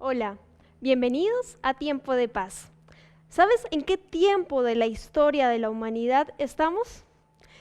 Hola, bienvenidos a Tiempo de Paz. ¿Sabes en qué tiempo de la historia de la humanidad estamos?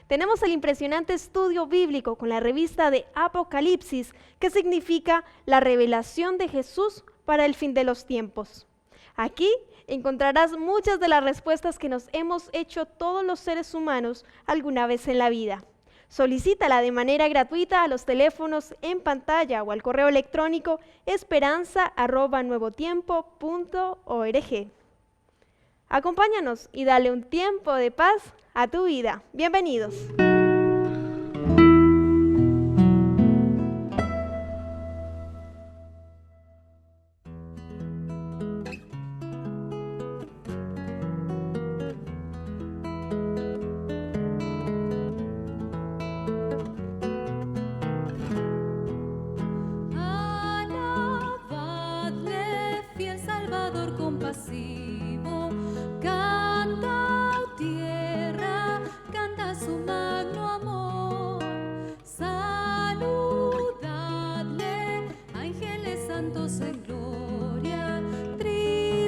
Tenemos el impresionante estudio bíblico con la revista de Apocalipsis, que significa la revelación de Jesús para el fin de los tiempos. Aquí encontrarás muchas de las respuestas que nos hemos hecho todos los seres humanos alguna vez en la vida. Solicítala de manera gratuita a los teléfonos en pantalla o al correo electrónico esperanza@nuevotiempo.org. Acompáñanos y dale un tiempo de paz a tu vida. Bienvenidos. Alabadle, fiel Salvador compasivo, canta, oh tierra, canta su magno amor. Saludadle, ángeles santos en gloria, tributad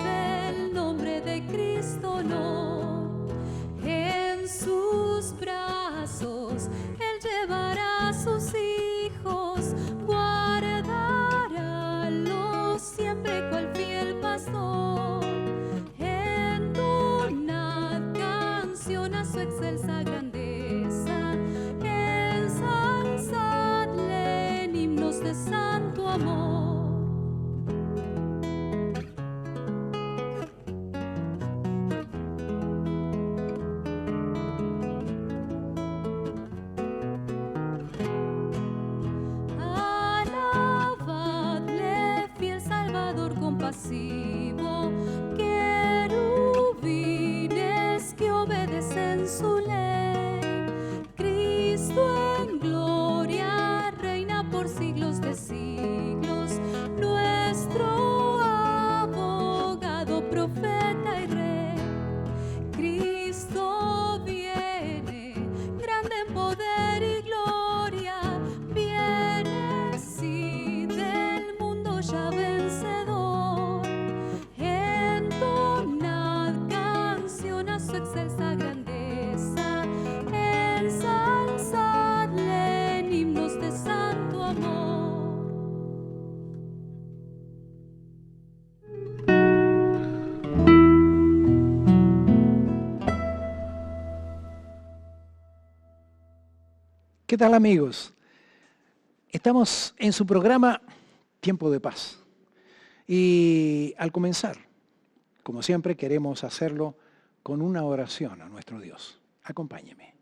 el nombre de Cristo honor. En sus brazos Él llevará a sus hijos, guardarálos siempre cual fiel pastor. Entonad canción a su excelsa grandeza, ensalzadle en himnos de santo amor. Alabadle, fiel Salvador compasivo, querubines que obedecen su ley. Cristo en gloria reina por siglos de siglos, nuestro abogado, profeta y rey. Cristo viene, grande en poder y gloria, viene sí del mundo ya vencedor. Entonad canción a su excelsa grandeza, ensalzadle en himnos de santo amor. ¿Qué tal, amigos? Estamos en su programa Tiempo de Paz. Y al comenzar, como siempre, queremos hacerlo con una oración a nuestro Dios. Acompáñeme.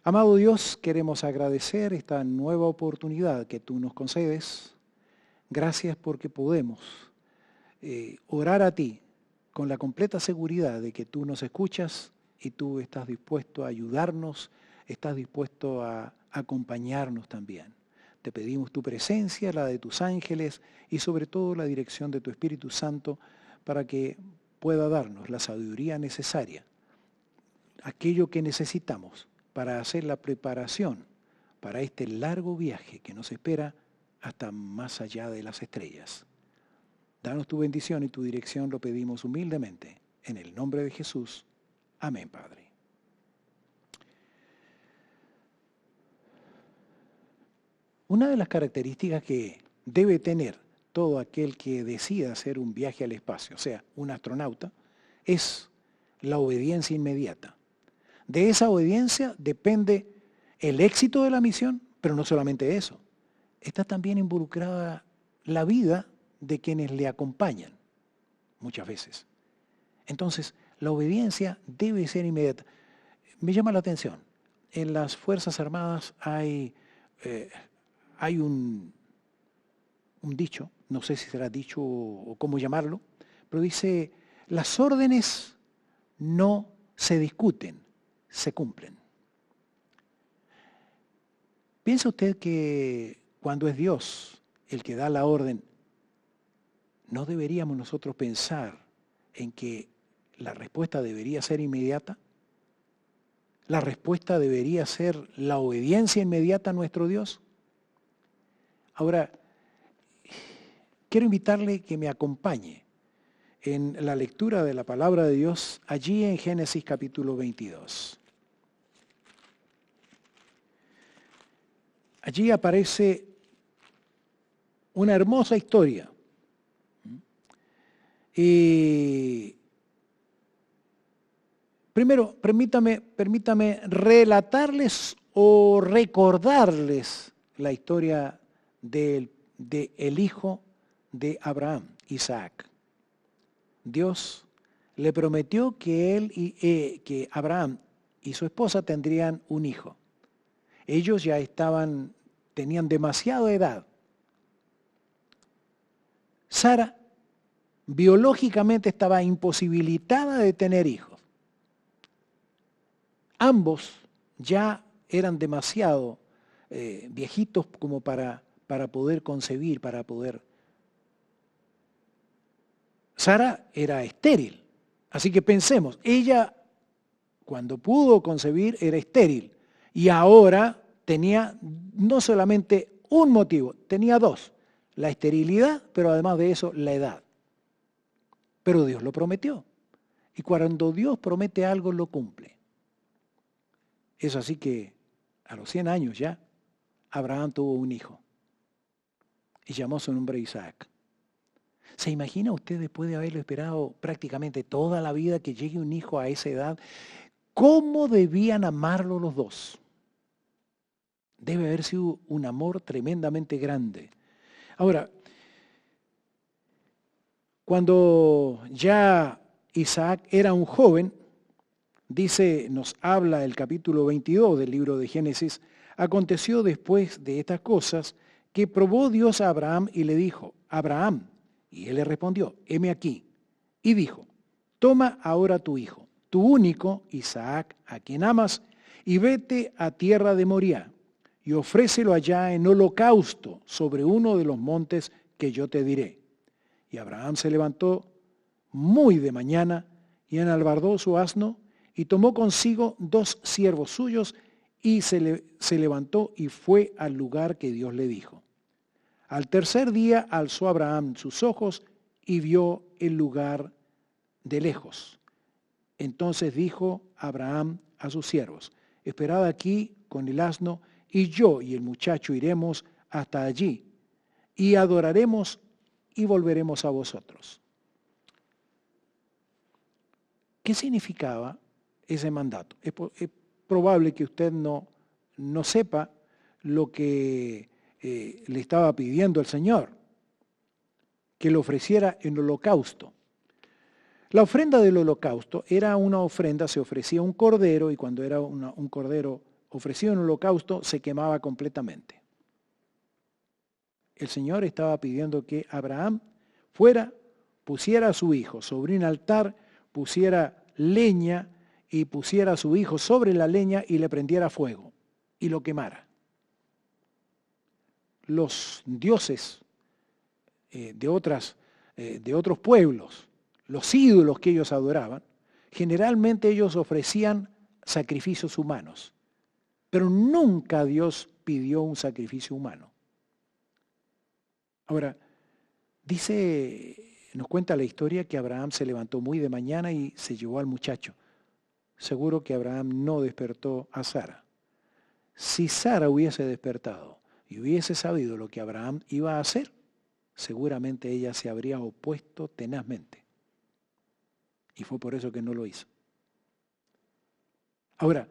Amado Dios, queremos agradecer esta nueva oportunidad que tú nos concedes. Gracias porque podemos orar a ti con la completa seguridad de que tú nos escuchas y tú estás dispuesto a ayudarnos, estás dispuesto a acompañarnos también. Te pedimos tu presencia, la de tus ángeles y sobre todo la dirección de tu Espíritu Santo para que pueda darnos la sabiduría necesaria, aquello que necesitamos para hacer la preparación para este largo viaje que nos espera hasta más allá de las estrellas. Danos tu bendición y tu dirección, lo pedimos humildemente. En el nombre de Jesús. Amén, Padre. Una de las características que debe tener todo aquel que decida hacer un viaje al espacio, o sea, un astronauta, es la obediencia inmediata. De esa obediencia depende el éxito de la misión, pero no solamente eso. Está también involucrada la vida de quienes le acompañan, muchas veces. Entonces, la obediencia debe ser inmediata. Me llama la atención, en las Fuerzas Armadas hay un dicho, no sé si será dicho o cómo llamarlo, pero dice, las órdenes no se discuten, se cumplen. ¿Piensa usted que cuando es Dios el que da la orden, no deberíamos nosotros pensar en que la respuesta debería ser inmediata? ¿La respuesta debería ser la obediencia inmediata a nuestro Dios? Ahora, quiero invitarle que me acompañe en la lectura de la palabra de Dios allí en Génesis capítulo 22. Allí aparece una hermosa historia. Y primero, permítame relatarles o recordarles la historia del hijo de Abraham, Isaac. Dios le prometió que Abraham y su esposa tendrían un hijo. Ellos ya tenían demasiada edad. Sara biológicamente estaba imposibilitada de tener hijos. Ambos ya eran demasiado viejitos como para poder concebir, para poder... Sara era estéril, así que pensemos, ella cuando pudo concebir era estéril y ahora tenía no solamente un motivo, tenía dos, la esterilidad, pero además de eso la edad. Pero Dios lo prometió y cuando Dios promete algo lo cumple. Es así que a los 100 años ya Abraham tuvo un hijo y llamó su nombre Isaac. ¿Se imagina usted después de haberlo esperado prácticamente toda la vida que llegue un hijo a esa edad? ¿Cómo debían amarlo los dos? Debe haber sido un amor tremendamente grande. Ahora, cuando ya Isaac era un joven, nos habla el capítulo 22 del libro de Génesis, aconteció después de estas cosas que probó Dios a Abraham y le dijo, Abraham, y él le respondió, heme aquí. Y dijo, toma ahora tu hijo, tu único, Isaac, a quien amas, y vete a tierra de Moriah, y ofrécelo allá en holocausto sobre uno de los montes que yo te diré. Y Abraham se levantó muy de mañana, y enalbardó su asno, y tomó consigo 2 siervos suyos, y se levantó y fue al lugar que Dios le dijo. Al tercer día alzó Abraham sus ojos y vio el lugar de lejos. Entonces dijo Abraham a sus siervos, esperad aquí con el asno, y yo y el muchacho iremos hasta allí, y adoraremos y volveremos a vosotros. ¿Qué significaba ese mandato? Es probable que usted no sepa lo que le estaba pidiendo el Señor, que le ofreciera en holocausto. La ofrenda del holocausto era una ofrenda, se ofrecía un cordero y cuando era un cordero ofrecido en holocausto se quemaba completamente. El Señor estaba pidiendo que Abraham fuera, pusiera a su hijo sobre un altar, pusiera leña y pusiera a su hijo sobre la leña y le prendiera fuego y lo quemara. Los dioses de otros pueblos, los ídolos que ellos adoraban, generalmente ellos ofrecían sacrificios humanos, pero nunca Dios pidió un sacrificio humano. Ahora, nos cuenta la historia que Abraham se levantó muy de mañana y se llevó al muchacho. Seguro que Abraham no despertó a Sara. Si Sara hubiese despertado y hubiese sabido lo que Abraham iba a hacer, seguramente ella se habría opuesto tenazmente. Y fue por eso que no lo hizo. Ahora,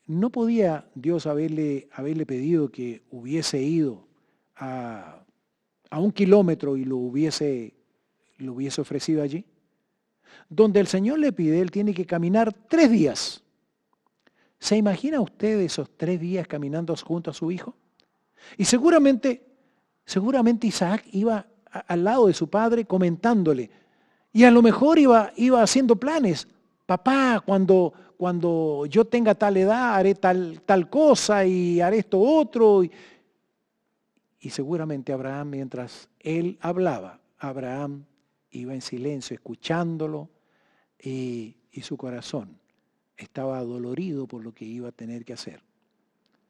¿no podía Dios haberle pedido que hubiese ido a 1 kilómetro y lo hubiese ofrecido allí? Donde el Señor le pide, él tiene que caminar 3 días. ¿Se imagina usted esos 3 días caminando junto a su hijo? Y seguramente Isaac iba al lado de su padre comentándole. Y a lo mejor iba haciendo planes. Papá, cuando yo tenga tal edad, haré tal cosa y haré esto otro. Y seguramente Abraham, mientras él hablaba, Abraham iba en silencio, escuchándolo, y su corazón estaba adolorido por lo que iba a tener que hacer.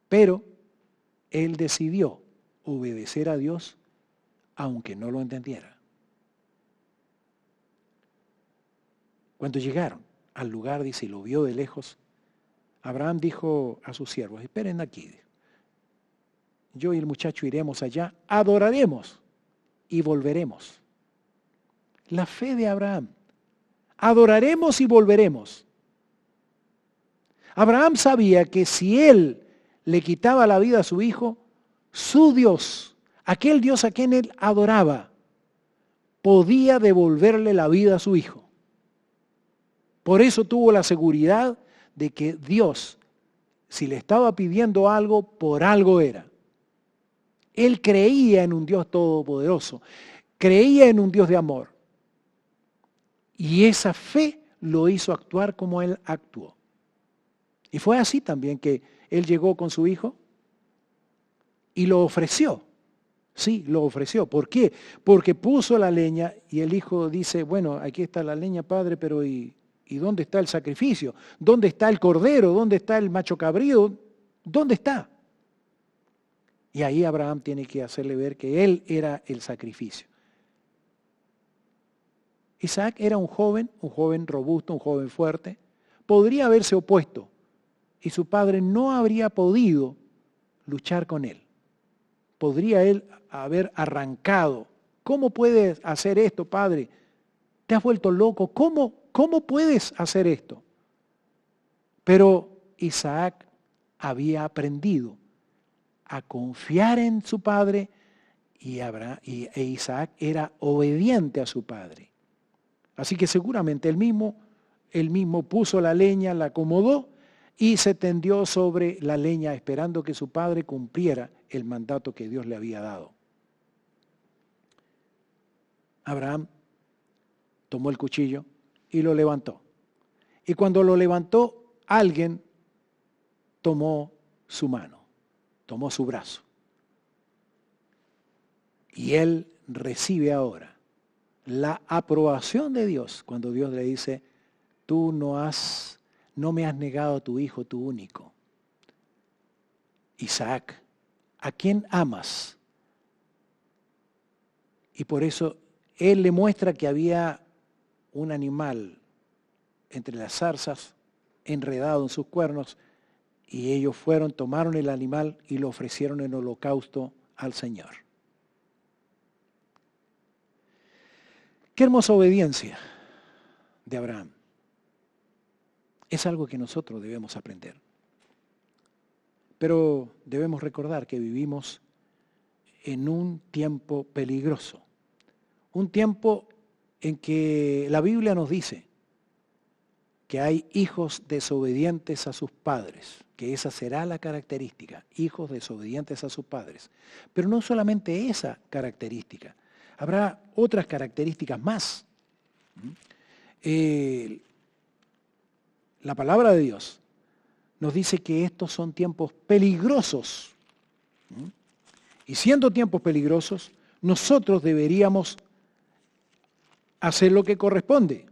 Pero él decidió obedecer a Dios aunque no lo entendiera. Cuando llegaron al lugar, dice, y lo vio de lejos, Abraham dijo a sus siervos, esperen aquí. Yo y el muchacho iremos allá, adoraremos y volveremos. La fe de Abraham. Adoraremos y volveremos. Abraham sabía que si él le quitaba la vida a su hijo, su Dios, aquel Dios a quien él adoraba, podía devolverle la vida a su hijo. Por eso tuvo la seguridad de que Dios, si le estaba pidiendo algo, por algo era. Él creía en un Dios todopoderoso, creía en un Dios de amor. Y esa fe lo hizo actuar como él actuó. Y fue así también que él llegó con su hijo y lo ofreció. Sí, lo ofreció. ¿Por qué? Porque puso la leña y el hijo dice, bueno, aquí está la leña, padre, pero ¿y dónde está el sacrificio? ¿Dónde está el cordero? ¿Dónde está el macho cabrío? ¿Dónde está? Y ahí Abraham tiene que hacerle ver que él era el sacrificio. Isaac era un joven robusto, un joven fuerte. Podría haberse opuesto y su padre no habría podido luchar con él. Podría él haber arrancado. ¿Cómo puedes hacer esto, padre? ¿Te has vuelto loco? ¿Cómo puedes hacer esto? Pero Isaac había aprendido a confiar en su padre e Isaac era obediente a su padre. Así que seguramente él mismo puso la leña, la acomodó y se tendió sobre la leña esperando que su padre cumpliera el mandato que Dios le había dado. Abraham tomó el cuchillo y lo levantó. Y cuando lo levantó, alguien tomó su mano, tomó su brazo. Y él recibe ahora la aprobación de Dios cuando Dios le dice, tú no me has negado a tu hijo, tu único. Isaac, ¿a quién amas? Y por eso él le muestra que había un animal entre las zarzas, enredado en sus cuernos, y ellos tomaron el animal y lo ofrecieron en holocausto al Señor. Qué hermosa obediencia de Abraham. Es algo que nosotros debemos aprender. Pero debemos recordar que vivimos en un tiempo peligroso. Un tiempo en que la Biblia nos dice que hay hijos desobedientes a sus padres, que esa será la característica, hijos desobedientes a sus padres. Pero no solamente esa característica, habrá otras características más. La palabra de Dios nos dice que estos son tiempos peligrosos. Y siendo tiempos peligrosos, nosotros deberíamos hacer lo que corresponde.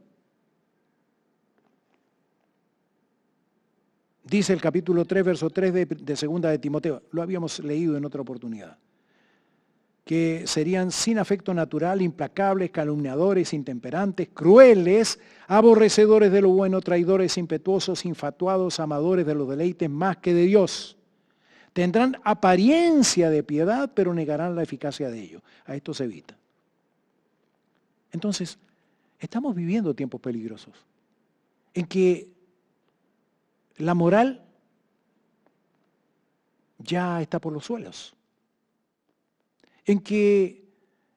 Dice el capítulo 3, verso 3 de segunda de Timoteo, lo habíamos leído en otra oportunidad, que serían sin afecto natural, implacables, calumniadores, intemperantes, crueles, aborrecedores de lo bueno, traidores, impetuosos, infatuados, amadores de los deleites más que de Dios. Tendrán apariencia de piedad, pero negarán la eficacia de ello. A esto se evita. Entonces, estamos viviendo tiempos peligrosos en que la moral ya está por los suelos, en que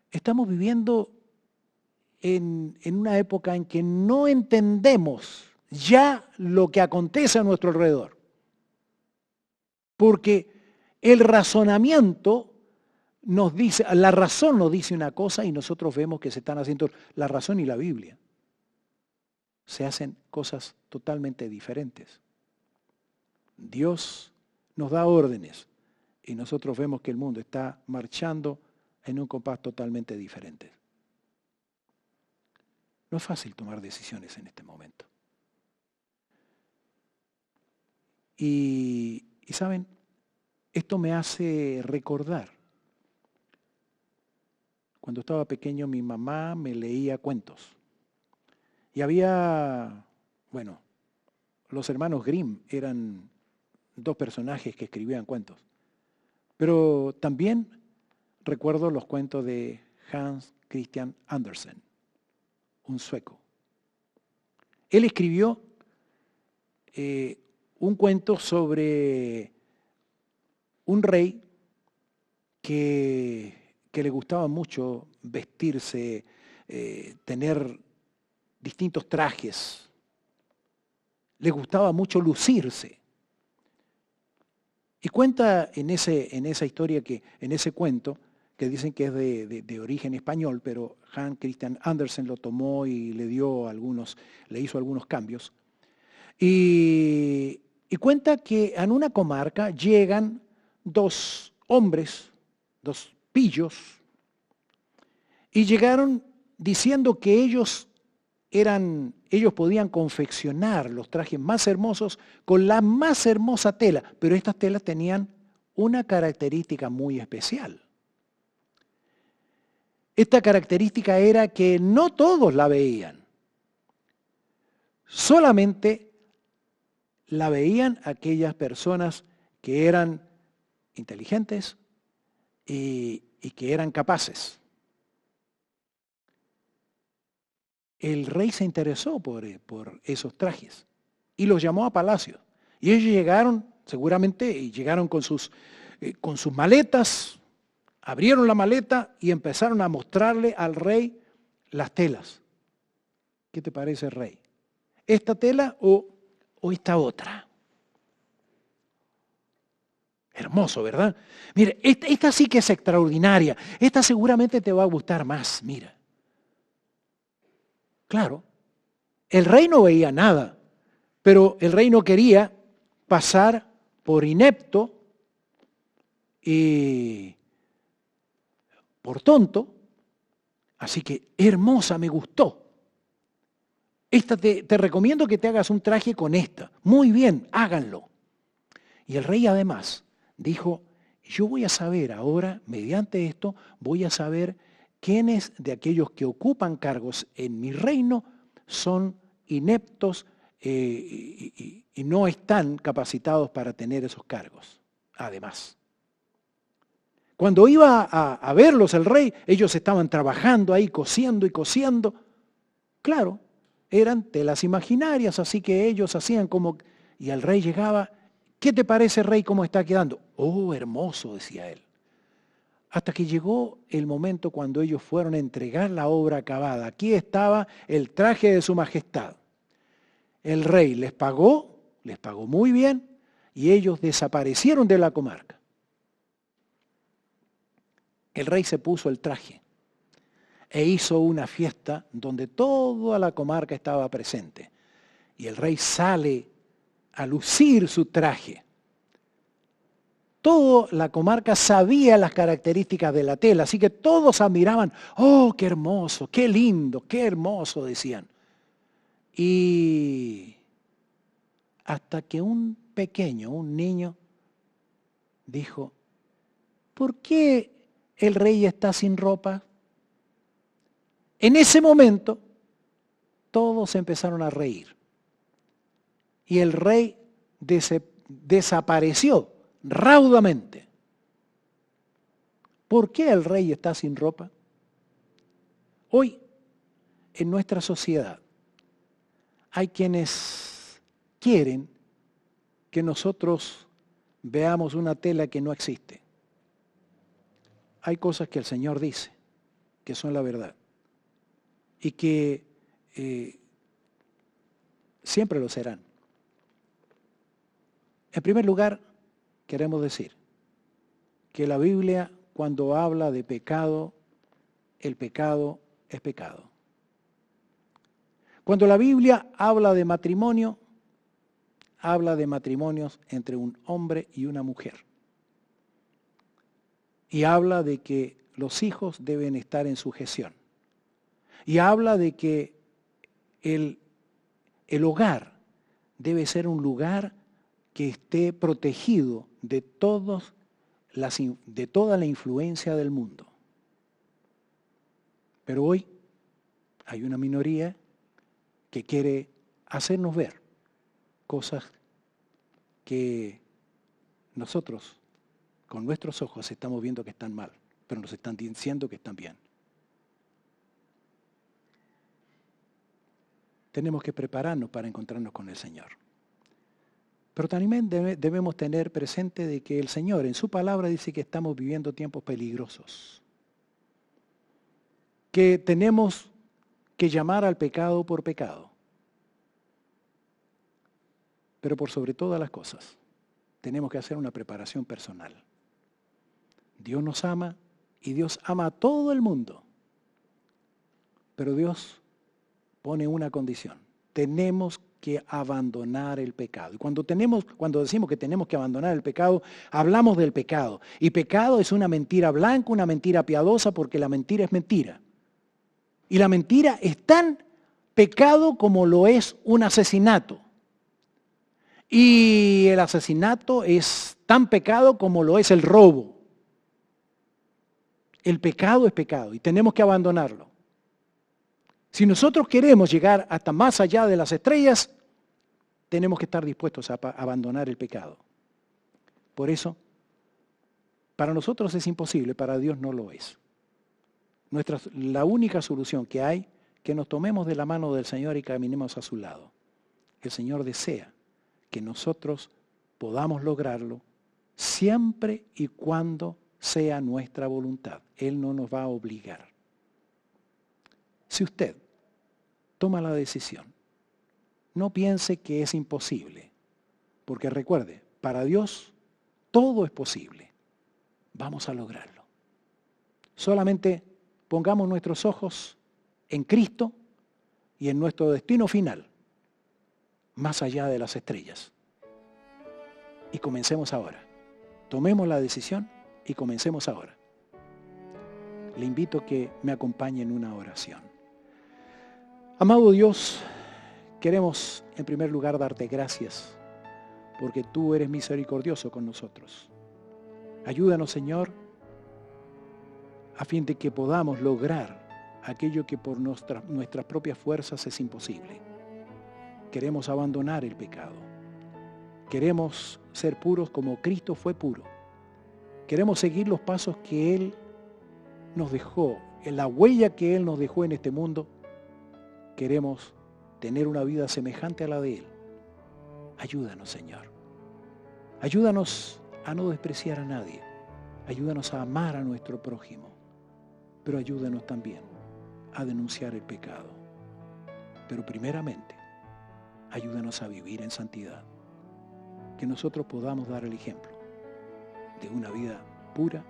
estamos viviendo en una época en que no entendemos ya lo que acontece a nuestro alrededor. Porque el razonamiento nos dice, la razón nos dice una cosa y nosotros vemos que se están haciendo, la razón y la Biblia, se hacen cosas totalmente diferentes. Dios nos da órdenes y nosotros vemos que el mundo está marchando en un compás totalmente diferente. No es fácil tomar decisiones en este momento. Y ¿saben? Esto me hace recordar Cuando estaba pequeño mi mamá me leía cuentos. Y había, bueno, los hermanos Grimm eran dos personajes que escribían cuentos. Pero también recuerdo los cuentos de Hans Christian Andersen, un sueco. Él escribió un cuento sobre un rey que le gustaba mucho vestirse, tener distintos trajes. Le gustaba mucho lucirse. Y cuenta en esa historia, en ese cuento, que dicen que es de origen español, pero Hans Christian Andersen lo tomó y le hizo algunos cambios. Y cuenta que en una comarca llegan dos hombres, dos pillos, y llegaron diciendo que ellos podían confeccionar los trajes más hermosos con la más hermosa tela, pero estas telas tenían una característica muy especial. Esta característica era que no todos la veían. Solamente la veían aquellas personas que eran inteligentes y que eran capaces. El rey se interesó por esos trajes y los llamó a palacio. Y ellos llegaron, seguramente, y llegaron con sus maletas, abrieron la maleta y empezaron a mostrarle al rey las telas. ¿Qué te parece, rey? ¿Esta tela o esta otra? Hermoso, ¿verdad? Mire, esta sí que es extraordinaria. Esta seguramente te va a gustar más, mira. Claro, el rey no veía nada, pero el rey no quería pasar por inepto y por tonto, así que hermosa, me gustó. Esta te recomiendo que te hagas un traje con esta. Muy bien, háganlo. Y el rey además dijo, yo voy a saber ahora, mediante esto, voy a saber quiénes de aquellos que ocupan cargos en mi reino son ineptos y no están capacitados para tener esos cargos. Además, cuando iba a verlos el rey, ellos estaban trabajando ahí, cosiendo y cosiendo. Claro, eran telas imaginarias, así que ellos hacían como... Y el rey llegaba, ¿qué te parece, rey, cómo está quedando? Oh, hermoso, decía él. Hasta que llegó el momento cuando ellos fueron a entregar la obra acabada. Aquí estaba el traje de su majestad. El rey les pagó muy bien, y ellos desaparecieron de la comarca. El rey se puso el traje e hizo una fiesta donde toda la comarca estaba presente. Y el rey sale a lucir su traje. Toda la comarca sabía las características de la tela, así que todos admiraban, ¡oh, qué hermoso, qué lindo, qué hermoso!, decían. Y hasta que un niño, dijo, ¿por qué el rey está sin ropa? En ese momento, todos empezaron a reír. Y el rey desapareció raudamente. ¿Por qué el rey está sin ropa? Hoy, en nuestra sociedad, hay quienes quieren que nosotros veamos una tela que no existe. Hay cosas que el Señor dice, que son la verdad, y que siempre lo serán. En primer lugar, queremos decir que la Biblia, cuando habla de pecado, el pecado es pecado. Cuando la Biblia habla de matrimonio, habla de matrimonios entre un hombre y una mujer. Y habla de que los hijos deben estar en sujeción. Y habla de que el hogar debe ser un lugar que esté protegido de toda la influencia del mundo. Pero hoy hay una minoría que quiere hacernos ver cosas que nosotros con nuestros ojos estamos viendo que están mal, pero nos están diciendo que están bien. Tenemos que prepararnos para encontrarnos con el Señor. Pero también debemos tener presente de que el Señor en su palabra dice que estamos viviendo tiempos peligrosos, que tenemos que llamar al pecado por pecado. Pero por sobre todas las cosas, tenemos que hacer una preparación personal. Dios nos ama y Dios ama a todo el mundo. Pero Dios pone una condición. Tenemos que abandonar el pecado. Y cuando decimos que tenemos que abandonar el pecado, hablamos del pecado. Y pecado es una mentira blanca, una mentira piadosa, porque la mentira es mentira. Y la mentira es tan pecado como lo es un asesinato. Y el asesinato es tan pecado como lo es el robo. El pecado es pecado y tenemos que abandonarlo. Si nosotros queremos llegar hasta más allá de las estrellas, tenemos que estar dispuestos a abandonar el pecado. Por eso, para nosotros es imposible, para Dios no lo es. La única solución que hay, que nos tomemos de la mano del Señor y caminemos a su lado. El Señor desea que nosotros podamos lograrlo siempre y cuando sea nuestra voluntad. Él no nos va a obligar. Si usted toma la decisión, no piense que es imposible, porque recuerde, para Dios todo es posible. Vamos a lograrlo. Solamente pongamos nuestros ojos en Cristo y en nuestro destino final, más allá de las estrellas. Y comencemos ahora. Tomemos la decisión y comencemos ahora. Le invito a que me acompañe en una oración. Amado Dios, queremos en primer lugar darte gracias porque tú eres misericordioso con nosotros. Ayúdanos, Señor, a fin de que podamos lograr aquello que por nuestras propias fuerzas es imposible. Queremos abandonar el pecado. Queremos ser puros como Cristo fue puro. Queremos seguir los pasos que Él nos dejó, en la huella que Él nos dejó en este mundo. Queremos tener una vida semejante a la de Él. Ayúdanos, Señor. Ayúdanos a no despreciar a nadie. Ayúdanos a amar a nuestro prójimo. Pero ayúdanos también a denunciar el pecado. Pero primeramente, ayúdanos a vivir en santidad. Que nosotros podamos dar el ejemplo de una vida pura,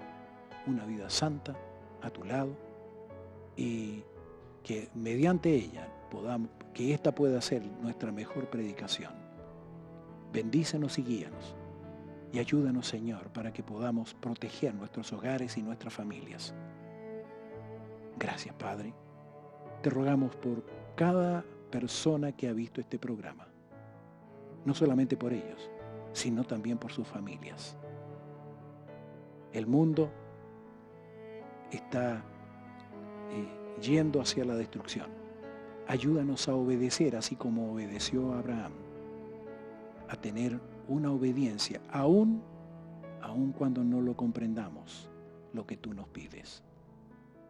una vida santa a tu lado, y que mediante ella que esta pueda ser nuestra mejor predicación. Bendícenos y guíanos y ayúdanos, Señor, para que podamos proteger nuestros hogares y nuestras familias. Gracias, Padre. Te rogamos por cada persona que ha visto este programa, no solamente por ellos, sino también por sus familias. El mundo está yendo hacia la destrucción. Ayúdanos a obedecer, así como obedeció Abraham, a tener una obediencia, aun cuando no lo comprendamos, lo que tú nos pides.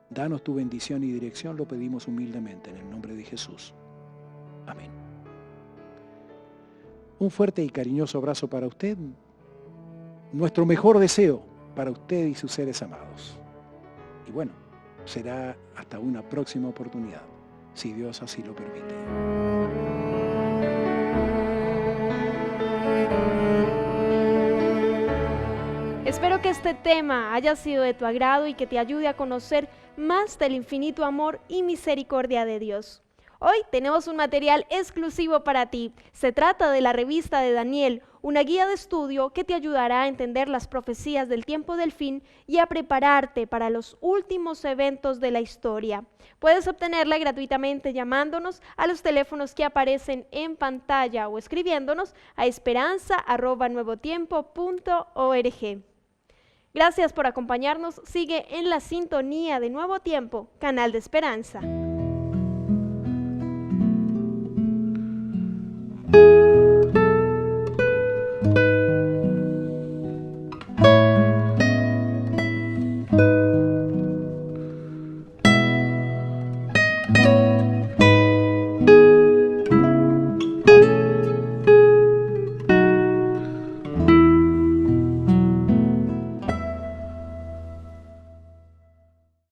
Danos tu bendición y dirección, lo pedimos humildemente en el nombre de Jesús. Amén. Un fuerte y cariñoso abrazo para usted. Nuestro mejor deseo para usted y sus seres amados. Y bueno, será hasta una próxima oportunidad, si Dios así lo permite. Espero que este tema haya sido de tu agrado y que te ayude a conocer más del infinito amor y misericordia de Dios. Hoy tenemos un material exclusivo para ti. Se trata de la revista de Daniel, una guía de estudio que te ayudará a entender las profecías del tiempo del fin y a prepararte para los últimos eventos de la historia. Puedes obtenerla gratuitamente llamándonos a los teléfonos que aparecen en pantalla o escribiéndonos a esperanza@nuevotiempo.org. Gracias por acompañarnos. Sigue en la sintonía de Nuevo Tiempo, canal de esperanza.